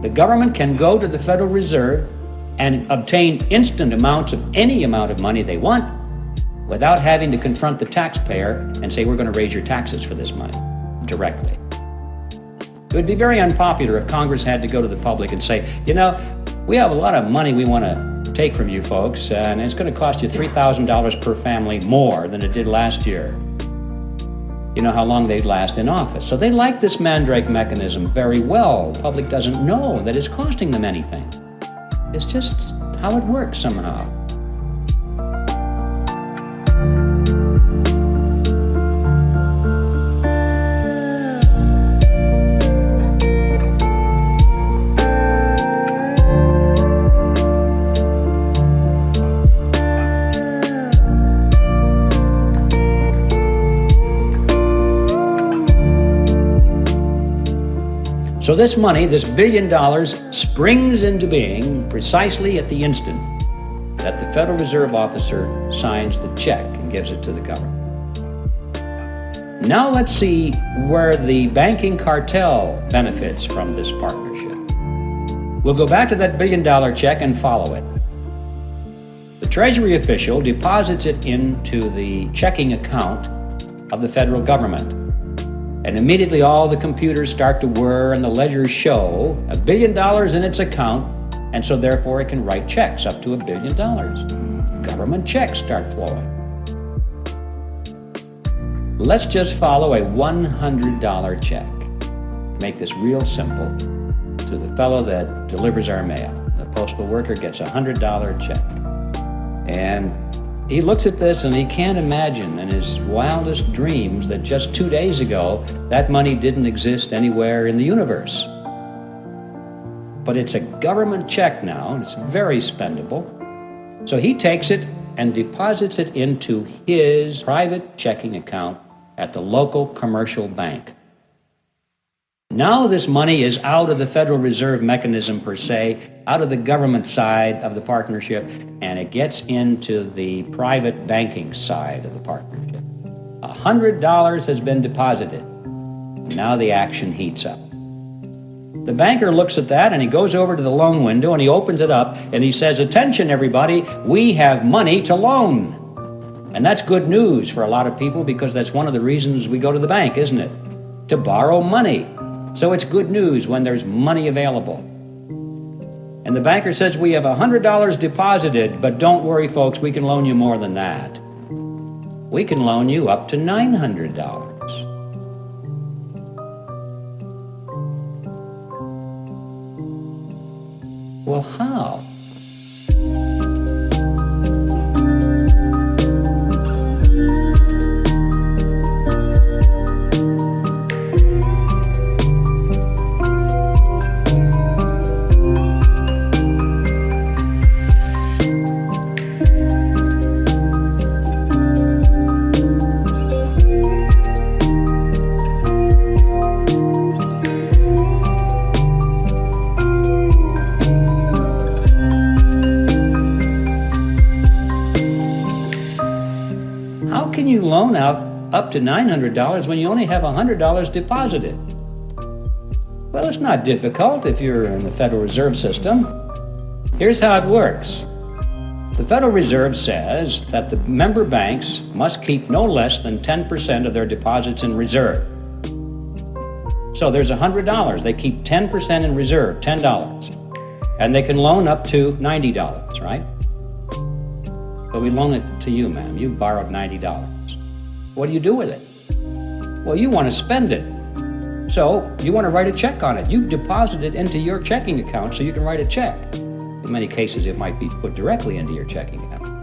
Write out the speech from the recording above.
The government can go to the Federal Reserve and obtain instant amounts of any amount of money they want without having to confront the taxpayer and say, we're going to raise your taxes for this money directly. It would be very unpopular if Congress had to go to the public and say, you know, we have a lot of money we want to take from you folks, and it's going to cost you $3,000 per family more than it did last year. You know how long they'd last in office. So they like this mandrake mechanism very well. The public doesn't know that it's costing them anything. It's just how it works somehow. So this money, this $1 billion, springs into being precisely at the instant that the Federal Reserve officer signs the check and gives it to the government. Now let's see where the banking cartel benefits from this partnership. We'll go back to that $1 billion check and follow it. The Treasury official deposits it into the checking account of the federal government. And immediately all the computers start to whir and the ledgers show $1 billion in its account, and so therefore it can write checks up to $1 billion. Government checks start flowing. Let's just follow a $100 check. Make this real simple to the fellow that delivers our mail. The postal worker gets a $100 check. And he looks at this and he can't imagine in his wildest dreams that just 2 days ago, that money didn't exist anywhere in the universe. But it's a government check now, and it's very spendable. So he takes it and deposits it into his private checking account at the local commercial bank. Now this money is out of the Federal Reserve mechanism per se, out of the government side of the partnership, and it gets into the private banking side of the partnership. $100 has been deposited. Now the action heats up. The banker looks at that and he goes over to the loan window and he opens it up and he says, attention everybody, we have money to loan. And that's good news for a lot of people because that's one of the reasons we go to the bank, isn't it? To borrow money. So it's good news when there's money available. And the banker says, we have $100 deposited, but don't worry, folks, we can loan you more than that. We can loan you up to $900. Well, how? Loan out up to $900 when you only have $100 deposited. Well, it's not difficult if you're in the Federal Reserve System. Here's how it works. The Federal Reserve says that the member banks must keep no less than 10% of their deposits in reserve. So there's $100. They keep 10% in reserve, $10. And they can loan up to $90, right? So we loan it to you, ma'am. You borrowed $90. What do you do with it? Well, you want to spend it. So you want to write a check on it. You deposit it into your checking account so you can write a check. In many cases, it might be put directly into your checking account.